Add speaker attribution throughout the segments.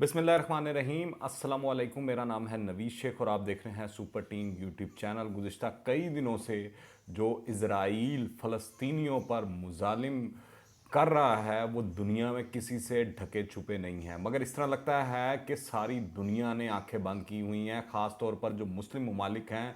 Speaker 1: बिस्मिल्लाहिर्रहमानिर्रहीम अस्सलाम वालेकुम। मेरा नाम है नवीद शेख और आप देख रहे हैं सुपर टीम यूट्यूब चैनल। गुज़िश्ता कई दिनों से जो इज़राइल फ़लस्तीनियों पर मुज़ालिम कर रहा है वो दुनिया में किसी से ढके छुपे नहीं है, मगर इस तरह लगता है कि सारी दुनिया ने आंखें बंद की हुई हैं। ख़ास तौर पर जो मुस्लिम ममालिक हैं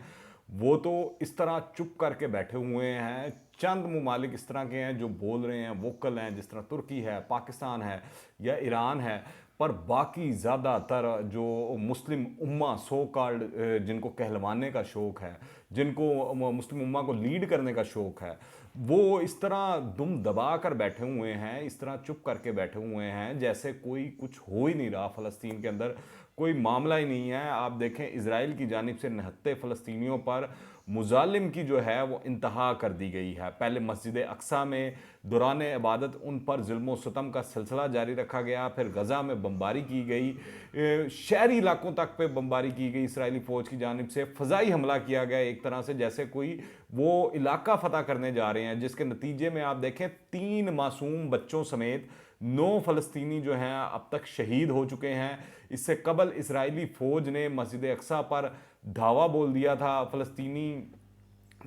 Speaker 1: वो तो इस तरह चुप करके बैठे हुए हैं। चंद ममालिक इस तरह के हैं जो बोल रहे हैं, वोकल हैं, जिस तरह तुर्की है, पाकिस्तान है या ईरान है। पर बाकी ज़्यादातर जो मुस्लिम उम्मा सो कॉल्ड, जिनको कहलवाने का शौक़ है, जिनको मुस्लिम उम्मा को लीड करने का शौक़ है, वो इस तरह दुम दबा कर बैठे हुए हैं, इस तरह चुप करके बैठे हुए हैं जैसे कोई कुछ हो ही नहीं रहा। फ़लस्तीन के अंदर कोई मामला ही नहीं है। आप देखें, इजराइल की जानिब से निहत्ते फ़लस्तीनियों पर मुजालिम की जो है वो इंतहा कर दी गई है। पहले मस्जिद अक्सा में दौरान इबादत उन पर जुल्म सितम का सिलसिला जारी रखा गया, फिर गज़ा में बमबारी की गई, शहरी इलाकों तक पे बमबारी की गई इसराइली फ़ौज की जानिब से। फ़ज़ाई हमला किया गया एक तरह से, जैसे कोई वो इलाका फ़तह करने जा रहे हैं, जिसके नतीजे में आप देखें 3 मासूम बच्चों समेत 9 फ़लस्तीनी जो हैं अब तक शहीद हो चुके हैं। इससे कबल इसराइली फ़ौज ने मस्जिद अक्सा पर धावा बोल दिया था। फ़लस्तीनी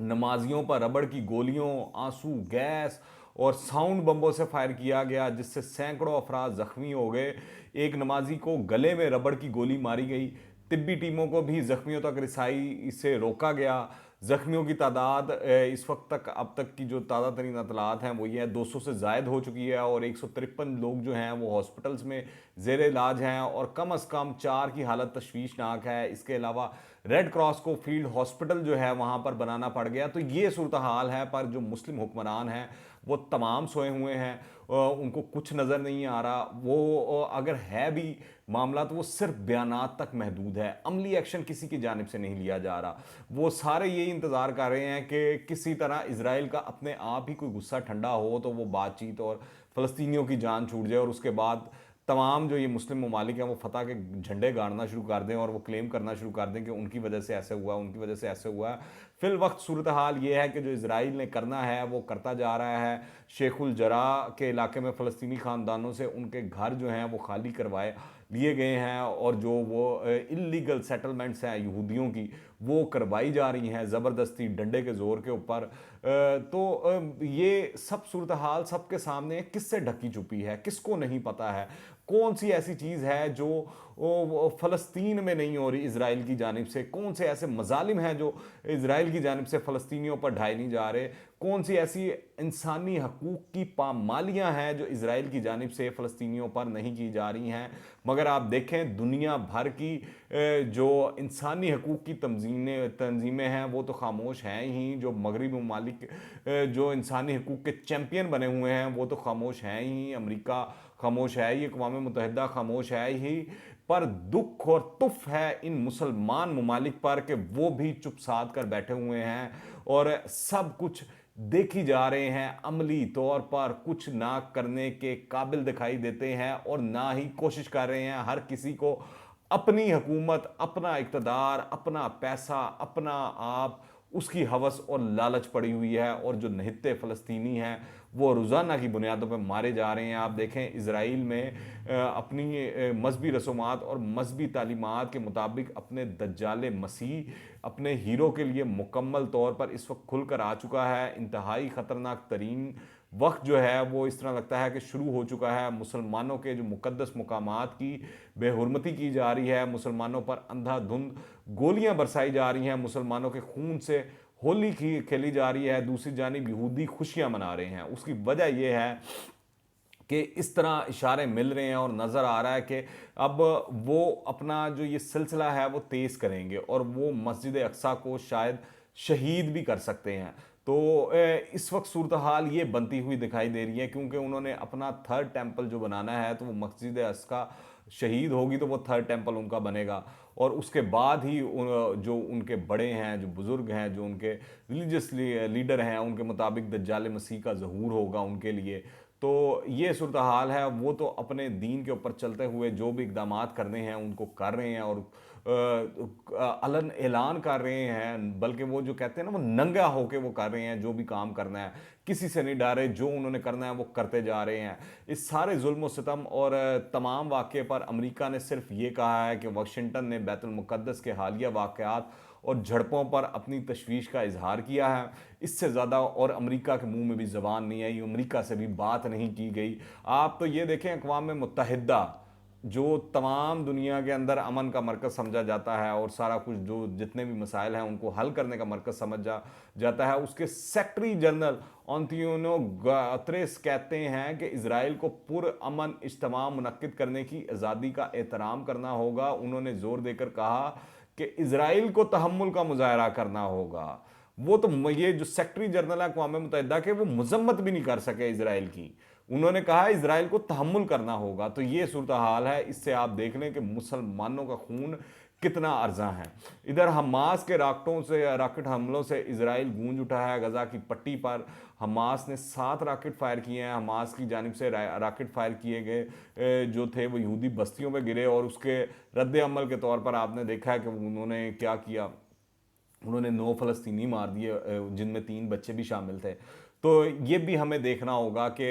Speaker 1: नमाजियों पर रबड़ की गोलियों, आंसू गैस और साउंड बम्बों से फायर किया गया, जिससे सैकड़ों अफराद जख्मी हो गए। एक नमाजी को गले में रबड़ की गोली मारी गई। तिब्बी टीमों को भी जख्मियों तक रिसाई से रोका गया। जख्मियों की तादाद इस वक्त तक, अब तक की जो ताज़ा तरीन अतलात हैं वो ये है 200 से ज़ायद हो चुकी है और 153 लोग जो हैं वो हॉस्पिटल्स में ज़ेर इलाज हैं और कम अज़ कम 4 की हालत तशवीशनाक है। इसके अलावा रेड क्रॉस को फील्ड हॉस्पिटल जो है वहाँ पर बनाना पड़ गया। तो ये सूरत हाल है, पर जो मुस्लिम हुक्मरान हैं वो तमाम सोए हुए हैं, उनको कुछ नज़र नहीं आ रहा। वो अगर है भी मामला तो वो सिर्फ बयानात तक महदूद है, अमली एक्शन किसी की जानिब से नहीं लिया जा रहा। वो सारे यही इंतज़ार कर रहे हैं कि किसी तरह इसराइल का अपने आप ही कोई गुस्सा ठंडा हो तो वो बातचीत और फ़लस्तीनियों की जान छूट जाए और उसके बाद तमाम जो ये मुस्लिम ममालिक हैं वो फतह के झंडे गाड़ना शुरू कर दें और वो क्लेम करना शुरू कर दें कि उनकी वजह से ऐसे हुआ, उनकी वजह से ऐसे हुआ। फिल वक्त सूरत हाल ये है कि जो इसराइल ने करना है वो करता जा रहा है। शेखुल जरा के इलाके में फ़लस्तीनी ख़ानदानों से उनके घर जो हैं वो खाली करवाए लिए गए हैं और जो वो इल्लीगल सेटलमेंट्स हैं यहूदियों की वो करवाई जा रही हैं ज़बरदस्ती डंडे के ज़ोर के ऊपर। ये सब सूरत हाल सबके सामने किससे ढकी छुपी है, किसको नहीं पता है। कौन सी ऐसी चीज़ है जो फ़लस्तीन में नहीं हो रही इसराइल की जानिब से? कौन से ऐसे मज़ालिम हैं जो इसराइल की जानिब से फ़लस्तीनियों पर ढाए नहीं जा रहे? कौन सी ऐसी इंसानी हकूक़ की पामालियाँ हैं जो इसराइल की जानिब से फ़लस्तीनियों पर नहीं की जा रही हैं? मगर आप देखें, दुनिया भर की जो इंसानी हकूक़ की तंजीमें हैं वो तो खामोश हैं ही। जो मगरबी ममालिक जो इंसानी हकूक़ के चैम्पियन बने हुए हैं वो तो खामोश हैं ही। अमेरिका खामोश है ही, अक़वाम मुत्तहिदा खामोश है ही। पर दुख और तुफ है इन मुसलमान ममालिक पर कि वो भी चुप साध कर बैठे हुए हैं और सब कुछ देखी जा रहे हैं। अमली तौर पर कुछ ना करने के काबिल दिखाई देते हैं और ना ही कोशिश कर रहे हैं। हर किसी को अपनी हुकूमत, अपना इक़्तिदार, अपना पैसा, अपना आप, उसकी हवस और लालच पड़ी हुई है और जो निहत्ते फ़लस्तीनी हैं वो रोज़ाना की बुनियादों पर मारे जा रहे हैं। आप देखें, इसराइल में अपनी मजहबी रसूमात और मजहबी तालीमात के मुताबिक अपने दज्जाल मसीह अपने हीरो के लिए मुकम्मल तौर पर इस वक्त खुल कर आ चुका है। इंतहाई ख़तरनाक तरीन वक्त जो है वो इस तरह लगता है कि शुरू हो चुका है। मुसलमानों के जो मुक़द्दस मकामात की बेहुरमती की जा रही है, मुसलमानों पर अंधाधुंध गोलियां बरसाई जा रही हैं, मुसलमानों के खून से होली खेली जा रही है। दूसरी जानिब यहूदी खुशियां मना रहे हैं। उसकी वजह यह है कि इस तरह इशारे मिल रहे हैं और नज़र आ रहा है कि अब वो अपना जो ये सिलसिला है वो तेज़ करेंगे और वो मस्जिद अक्सा को शायद शहीद भी कर सकते हैं। तो इस वक्त सूरत हाल ये बनती हुई दिखाई दे रही है, क्योंकि उन्होंने अपना थर्ड टेम्पल जो बनाना है तो वो मस्जिद अक्सा शहीद होगी तो वो थर्ड टेम्पल उनका बनेगा और उसके बाद ही जो उनके बड़े हैं, जो बुज़ुर्ग हैं, जो उनके रिलीजियस लीडर हैं, उनके मुताबिक दज्जाल मसीह का ज़हूर होगा उनके लिए। तो ये सूरत हाल है। वो तो अपने दीन के ऊपर चलते हुए जो भी इक़दामात करने हैं उनको कर रहे हैं और अलन ऐलान कर रहे हैं, बल्कि वो जो कहते हैं ना वो नंगा होके वो कर रहे हैं, जो भी काम करना है किसी से नहीं डर रहे, जो उन्होंने करना है वो करते जा रहे हैं। इस सारे जुल्म सितम और तमाम वाक़े पर अमेरिका ने सिर्फ ये कहा है कि वाशिंगटन ने बैतुल मुक़द्दस के हालिया वाक़यात और झड़पों पर अपनी तशवीश का इजहार किया है। इससे ज़्यादा और अमेरिका के मुंह में भी ज़बान नहीं आई, अमेरिका से भी बात नहीं की गई। आप तो ये देखें, अक़वाम मुत्तहिदा जो तमाम दुनिया के अंदर अमन का मरकज़ समझा जाता है और सारा कुछ जो जितने भी मसाइल हैं उनको हल करने का मरकज़ समझा जाता है, उसके सेक्रेटरी जनरल एंटोनियो गुतेरेस कहते हैं कि इसराइल को पुरअमन इज्तिमा मुनक्किद करने की आज़ादी का एहतराम करना होगा। उन्होंने ज़ोर देकर कहा कि इसराइल को तहम्मुल का मुजाहरा करना होगा। वो तो ये जो सेक्रेटरी जनरल है अक़वाम मुत्तहिदा के, वो मजम्मत भी नहीं कर सके इसराइल की। उन्होंने कहा इसराइल को तहम्मुल करना होगा। तो ये सूरत हाल है। इससे आप देख लें कि मुसलमानों का खून कितना अर्जा है। इधर हमास के रॉकेट हमलों से इसराइल गूंज उठा है। गजा की पट्टी पर हमास ने 7 रॉकेट फायर किए हैं। हमास की जानिब से रॉकेट फायर किए गए जो थे वो यहूदी बस्तियों में गिरे और उसके रद्द अमल के तौर पर आपने देखा है कि उन्होंने क्या किया। उन्होंने 9 फ़लस्तीनी मार दिए, जिनमें 3 बच्चे भी शामिल थे। तो ये भी हमें देखना होगा कि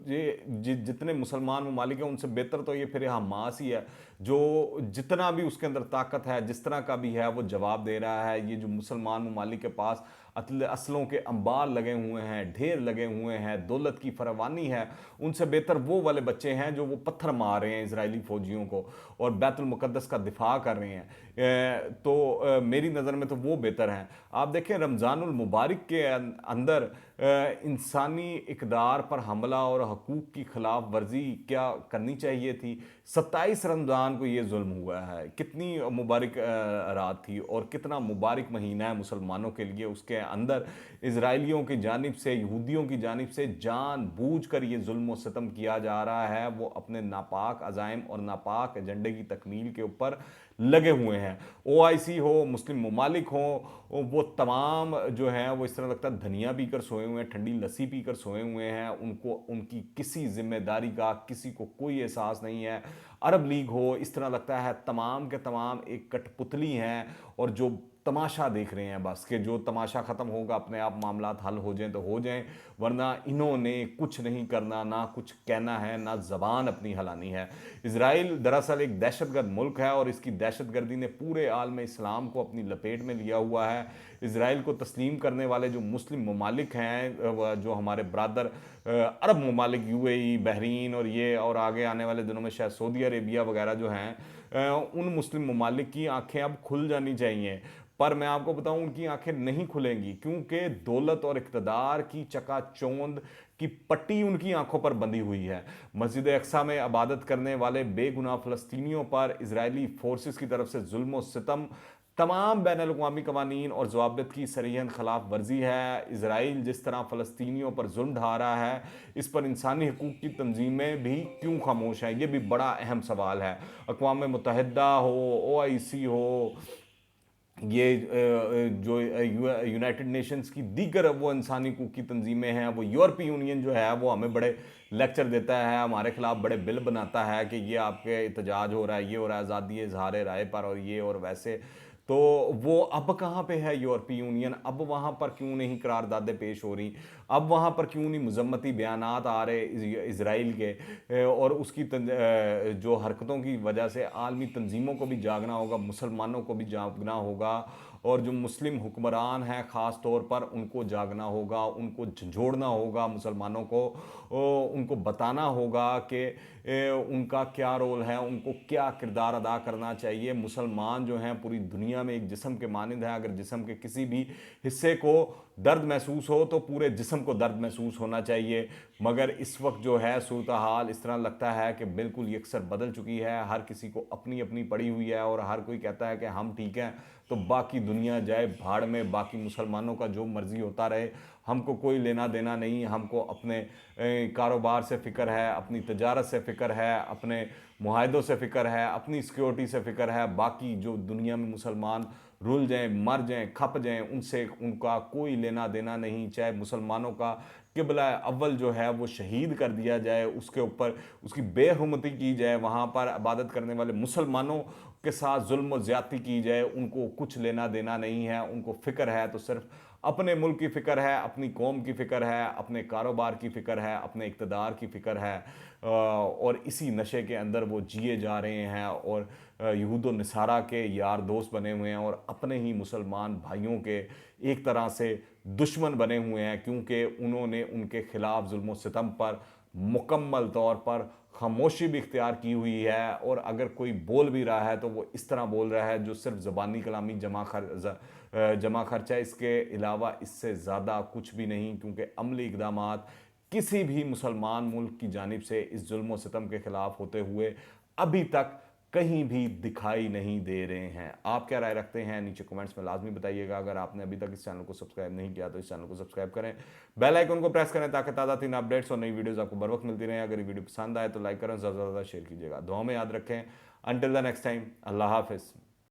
Speaker 1: ये जितने मुसलमान ममालिक हैं उनसे बेहतर तो ये फिर हमास ही है, जो जितना भी उसके अंदर ताकत है, जिस तरह का भी है, वो जवाब दे रहा है। ये जो मुसलमान ममालिक के पास असलों के अंबार लगे हुए हैं, ढेर लगे हुए हैं, दौलत की फरावानी है, उनसे बेहतर वो वाले बच्चे हैं जो वो पत्थर मार रहे हैं इसराइली फ़ौजियों को और बैतुल मुक़द्दस का दिफा कर रहे हैं। तो मेरी नज़र में तो वो बेहतर हैं। आप देखें रमज़ानुल मुबारक के अंदर इंसानी इक़दार पर हमला और हकूक़ की खिलाफ वर्जी क्या करनी चाहिए थी। 27 रमज़ान को ये जुल्म हुआ है। कितनी मुबारक रात थी और कितना मुबारक महीना है मुसलमानों के लिए। उसके अंदर इजराइलियों की जानिब से, यहूदियों की जानिब से जानबूझकर ये जुल्म व सितम किया जा रहा है। वो अपने नापाक अज़ाइम और नापाक एजेंडे की तकमील के ऊपर लगे हुए हैं। OIC हो, मुस्लिम ममालिक हो, वो तमाम जो हैं वो इस तरह लगता है धनिया पीकर सोए हुए हैं, ठंडी लस्सी पीकर सोए हुए हैं। उनको उनकी किसी जिम्मेदारी का किसी को कोई एहसास नहीं है। अरब लीग हो, इस तरह लगता है तमाम के तमाम एक कठपुतली हैं और जो तमाशा देख रहे हैं बस, कि जो तमाशा ख़त्म होगा अपने आप मामलात हल हो जाएं तो हो जाएं, वरना इन्होंने कुछ नहीं करना, ना कुछ कहना है, ना ज़बान अपनी हिलानी है। इसराइल दरअसल एक दहशतगर्द मुल्क है और इसकी दहशतगर्दी ने पूरे आलम इस्लाम को अपनी लपेट में लिया हुआ है। इसराइल को तस्लीम करने वाले जो मुस्लिम ममालिक हैं, जो हमारे ब्रादर अरब ममालिक, UAE, बहरीन और ये, और आगे आने वाले दिनों में शायद सऊदी अरेबिया वगैरह जो हैं, उन मुस्लिम ममालिक की आंखें अब खुल जानी चाहिए। पर मैं आपको बताऊं उनकी आंखें नहीं खुलेंगी, क्योंकि दौलत और इक़्तिदार की चकाचौंध की पट्टी उनकी आंखों पर बंधी हुई है। मस्जिद अक्सा में इबादत करने वाले बेगुनाह फ़लस्तीनियों पर इजरायली फोर्सेस की तरफ से जुल्म व सितम तमाम बैनुल-अक़वामी क़वानीन और ज़वाबित की सरीहन खिलाफ वर्जी है। इसराइल जिस तरह फ़लस्तीनियों पर जुल्म ढा रहा है, इस पर इंसानी हकूक़ की तंजीमें भी क्यों खामोश हैं, ये भी बड़ा अहम सवाल है। अक़वाम मुत्तहिदा हो, OIC हो, ये जो यूनाइटेड नेशंस की दीगर वो इंसानी हकूक़ की तंजीमें हैं, वो यूरोपीय यूनियन जो है वो हमें बड़े लेक्चर देता है, हमारे खिलाफ बड़े बिल बनाता है कि ये आपके एहतजाज हो रहा है, ये हो रहा है आज़ादी इज़हार राय पर और ये और वैसे। तो वो अब कहाँ पे है यूरोपीय यूनियन? अब वहाँ पर क्यों नहीं करारदादें पेश हो रही? अब वहाँ पर क्यों नहीं मजम्मती बयानात आ रहे इसराइल के? और उसकी जो हरकतों की वजह से आलमी तंजीमों को भी जागना होगा, मुसलमानों को भी जागना होगा, और जो मुस्लिम हुक्मरान हैं ख़ास तौर पर उनको जागना होगा, उनको झंझोड़ना होगा मुसलमानों को, उनको बताना होगा कि उनका क्या रोल है, उनको क्या किरदार अदा करना चाहिए। मुसलमान जो हैं पूरी दुनिया में एक जिस्म के मानिंद हैं। अगर जिस्म के किसी भी हिस्से को दर्द महसूस हो तो पूरे जिस्म को दर्द महसूस होना चाहिए। मगर इस वक्त जो है सूरत हाल इस तरह लगता है कि बिल्कुल यकसर बदल चुकी है। हर किसी को अपनी अपनी पड़ी हुई है और हर कोई कहता है कि हम ठीक हैं तो बाकी दुनिया जाए भाड़ में, बाकी मुसलमानों का जो मर्ज़ी होता रहे, हमको कोई लेना देना नहीं। हमको अपने कारोबार से फ़िक्र है, अपनी तजारत से फ़िक्र है, अपने मुआहदों से फ़िक्र है, अपनी सिक्योरिटी से फ़िक्र है। बाकी जो दुनिया में मुसलमान रुल जाएं, मर जाएं, खप जाएं, उनसे उनका कोई लेना देना नहीं। चाहे मुसलमानों का किबला अव्वल जो है वो शहीद कर दिया जाए, उसके ऊपर उसकी बेहुरमती की जाए, वहाँ पर इबादत करने वाले मुसलमानों के साथ जुल्म और ज़्यादती की जाए। उनको कुछ लेना देना नहीं है, उनको फ़िक्र है तो सिर्फ अपने मुल्क की फ़िक्र है, अपनी कौम की फ़िक्र है, अपने कारोबार की फ़िक्र है, अपने इक़्तिदार की फ़िक्र है। और इसी नशे के अंदर वो जिए जा रहे हैं और यहूद व नसारा के यार दोस्त बने हुए हैं और अपने ही मुसलमान भाइयों के एक तरह से दुश्मन बने हुए हैं, क्योंकि उन्होंने उनके ख़िलाफ़ जुल्म व सितम पर मुकम्मल तौर पर खामोशी भी इख्तियार की हुई है। और अगर कोई बोल भी रहा है तो वो इस तरह बोल रहा है जो सिर्फ ज़बानी कलामी जमा खर्च है, इसके अलावा इससे ज़्यादा कुछ भी नहीं। क्योंकि अमली इक़दामात किसी भी मुसलमान मुल्क की जानिब से इस जुल्म व सितम के ख़िलाफ़ होते हुए अभी तक कहीं भी दिखाई नहीं दे रहे हैं। आप क्या राय रखते हैं नीचे कमेंट्स में लाजमी बताइएगा। अगर आपने अभी तक इस चैनल को सब्सक्राइब नहीं किया तो इस चैनल को सब्सक्राइब करें, बेल आइकन को प्रेस करें ताकि ताज़ा तीन अपडेट्स और नई वीडियोस आपको बर वक्त मिलती रहें। अगर ये वीडियो पसंद आए तो लाइक करें, ज़्यादा से ज़्यादा शेयर कीजिएगा। दुआ में याद रखें। अंटिल द नेक्स्ट टाइम, अल्लाह हाफिज़।